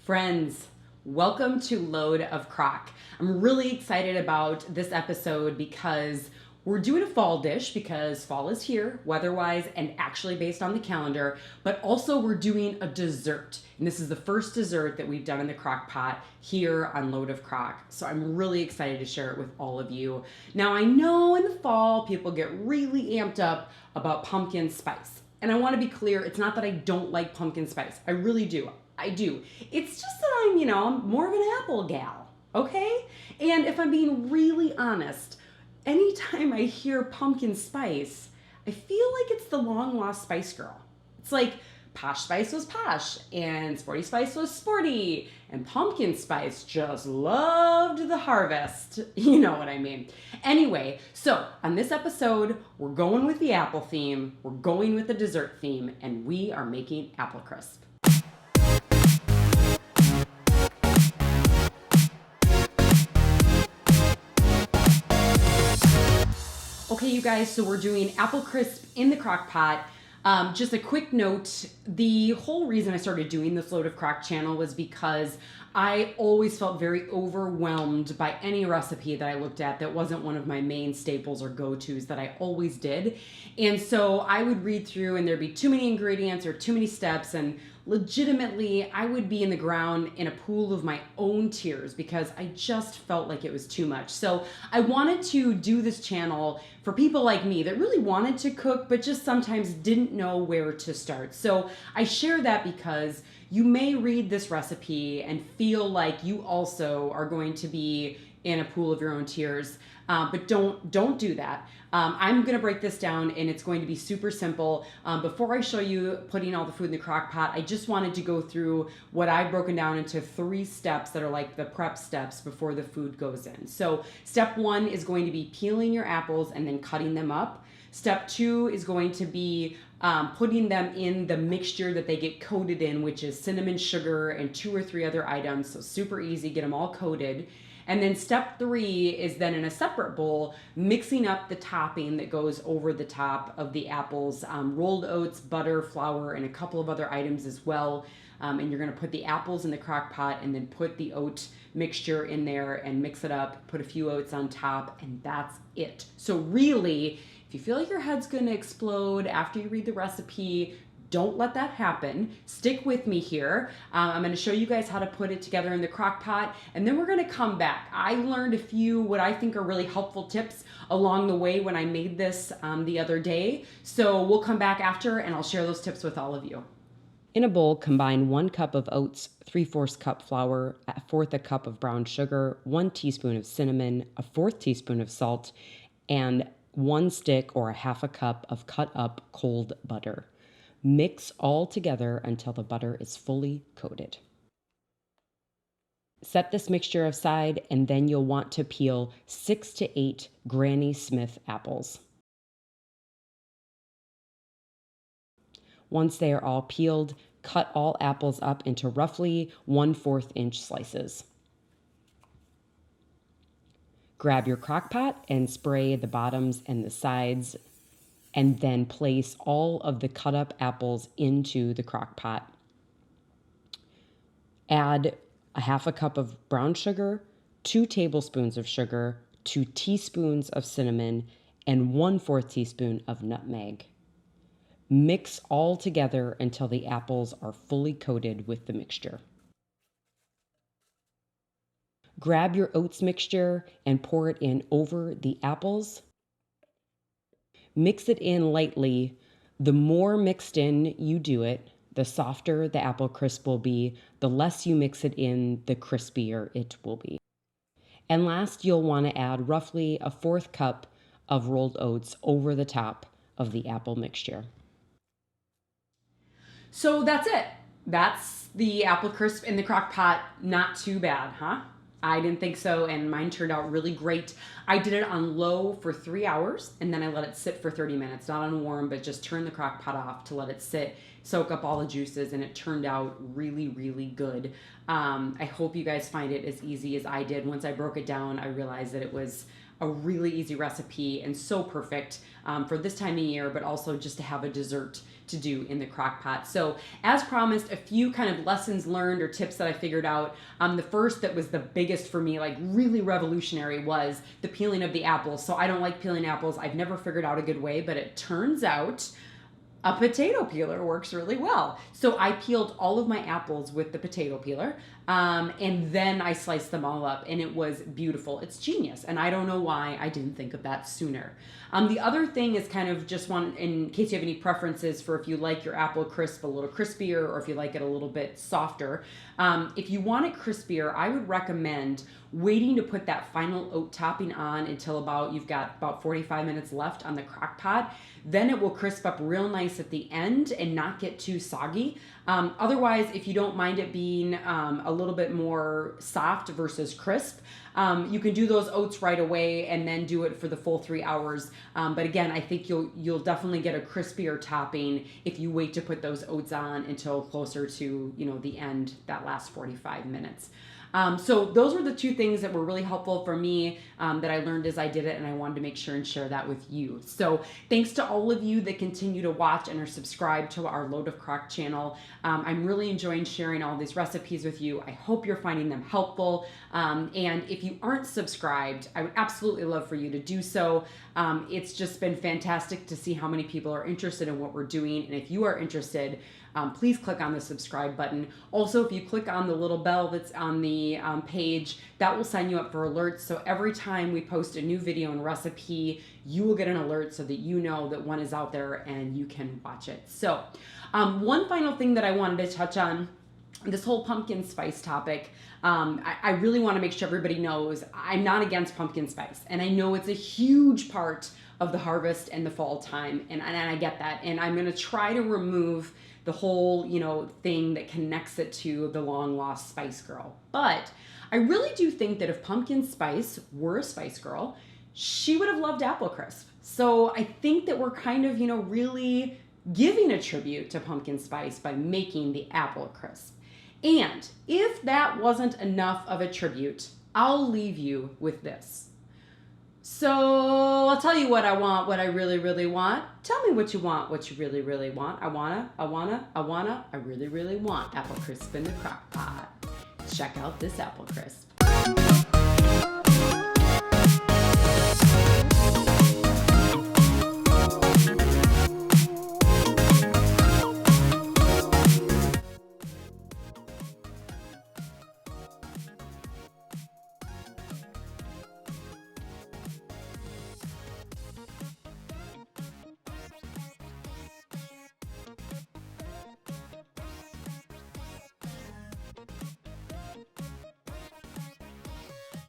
Friends, welcome to Load of Crock. I'm really excited about this episode because we're doing a fall dish because fall is here, weather-wise and actually based on the calendar, but also we're doing a dessert. And this is the first dessert that we've done in the crock pot here on Load of Crock. So I'm really excited to share it with all of you. Now I know in the fall people get really amped up about pumpkin spice. And I want to be clear, it's not that I don't like pumpkin spice. I really do. I do. It's just that I'm more of an apple gal, okay? And if I'm being really honest, anytime I hear pumpkin spice, I feel like it's the long lost Spice Girl. It's like Posh Spice was posh, and Sporty Spice was sporty, and pumpkin spice just loved the harvest. You know what I mean. Anyway, so on this episode, we're going with the apple theme, we're going with the dessert theme, and we are making applecrisp. Okay, you guys, so we're doing applecrisp in the crock pot. Just a quick note, the whole reason I started doing this Load of Crock channel was because I always felt very overwhelmed by any recipe that I looked at that wasn't one of my main staples or go-tos that I always did. And so I would read through and there'd be too many ingredients or too many steps, and legitimately I would be in the ground in a pool of my own tears because I just felt like it was too much. So I wanted to do this channel for people like me that really wanted to cook but just sometimes didn't know where to start. So I share that because you may read this recipe and feel like you also are going to be in a pool of your own tears, but don't do that. I'm gonna break this down and it's going to be super simple. Before I show you putting all the food in the crock pot, I just wanted to go through what I've broken down into 3 steps that are like the prep steps before the food goes in. So step 1 is going to be peeling your apples and then cutting them up. Step 2 is going to be putting them in the mixture that they get coated in, which is cinnamon, sugar, and 2 or 3 other items. So super easy, get them all coated. And then step 3 is then in a separate bowl, mixing up the topping that goes over the top of the apples, rolled oats, butter, flour, and a couple of other items as well. And you're gonna put the apples in the crock pot and then put the oat mixture in there and mix it up, put a few oats on top, and that's it. So really, if you feel like your head's gonna explode after you read the recipe, don't let that happen. Stick with me here. I'm gonna show you guys how to put it together in the crock pot, and then we're gonna come back. I learned a few what I think are really helpful tips along the way when I made this the other day. So we'll come back after and I'll share those tips with all of you. In a bowl, combine 1 cup of oats, 3/4 cup flour, 1/4 cup of brown sugar, 1 teaspoon of cinnamon, 1/4 teaspoon of salt, and 1 stick or 1/2 cup of cut up cold butter. Mix all together until the butter is fully coated. Set this mixture aside, and then you'll want to peel 6 to 8 Granny Smith apples. Once they are all peeled, cut all apples up into roughly 1/4 inch slices. Grab your crock pot and spray the bottoms and the sides, and then place all of the cut up apples into the crock pot. Add 1/2 cup of brown sugar, 2 tablespoons of sugar, 2 teaspoons of cinnamon, and 1/4 teaspoon of nutmeg. Mix all together until the apples are fully coated with the mixture. Grab your oats mixture and pour it in over the apples. Mix it in lightly. The more mixed in you do it, the softer the apple crisp will be. The less you mix it in, the crispier it will be. And last, you'll want to add roughly 1/4 cup of rolled oats over the top of the apple mixture. So that's it. That's the apple crisp in the crock pot. Not too bad, huh? I didn't think so, and mine turned out really great. I did it on low for 3 hours, and then I let it sit for 30 minutes, not on warm, but just turn the crock pot off to let it sit, soak up all the juices, and it turned out really, really good. I hope you guys find it as easy as I did. Once I broke it down, I realized that it was a really easy recipe and so perfect for this time of year, but also just to have a dessert to do in the crock pot. So as promised, a few kind of lessons learned or tips that I figured out. The first that was the biggest for me, like really revolutionary, was the peeling of the apples. So I don't like peeling apples. I've never figured out a good way, but it turns out a potato peeler works really well. So I peeled all of my apples with the potato peeler, and then I sliced them all up, and it was beautiful. It's genius, and I don't know why I didn't think of that sooner. The other thing is kind of just one, in case you have any preferences for if you like your apple crisp a little crispier or if you like it a little bit softer. If you want it crispier, I would recommend waiting to put that final oat topping on until you've got about 45 minutes left on the crock pot. Then it will crisp up real nice at the end and not get too soggy. Otherwise, if you don't mind it being a little bit more soft versus crisp, you can do those oats right away and then do it for the full 3 hours. But again, I think you'll definitely get a crispier topping if you wait to put those oats on until closer to the end, that last 45 minutes. So those were the two things that were really helpful for me that I learned as I did it, and I wanted to make sure and share that with you. So thanks to all of you that continue to watch and are subscribed to our Load of Crock channel. I'm really enjoying sharing all these recipes with you. I hope you're finding them helpful. And if you aren't subscribed, I would absolutely love for you to do so. It's just been fantastic to see how many people are interested in what we're doing. And if you are interested, please click on the subscribe button. Also, if you click on the little bell that's on the page, that will sign you up for alerts. So every time we post a new video and recipe, you will get an alert so that you know that one is out there and you can watch it. So one final thing that I wanted to touch on, this whole pumpkin spice topic, I really want to make sure everybody knows I'm not against pumpkin spice. And I know it's a huge part of the harvest and the fall time, and I get that. And I'm going to try to remove the whole, thing that connects it to the long lost Spice Girl. But I really do think that if Pumpkin Spice were a Spice Girl, she would have loved applecrisp. So I think that we're kind of, really giving a tribute to Pumpkin Spice by making the applecrisp. And if that wasn't enough of a tribute, I'll leave you with this. So I'll tell you what I want, what I really, really want. Tell me what you want, what you really, really want. I really, really want apple crisp in the crock pot. Check out this apple crisp.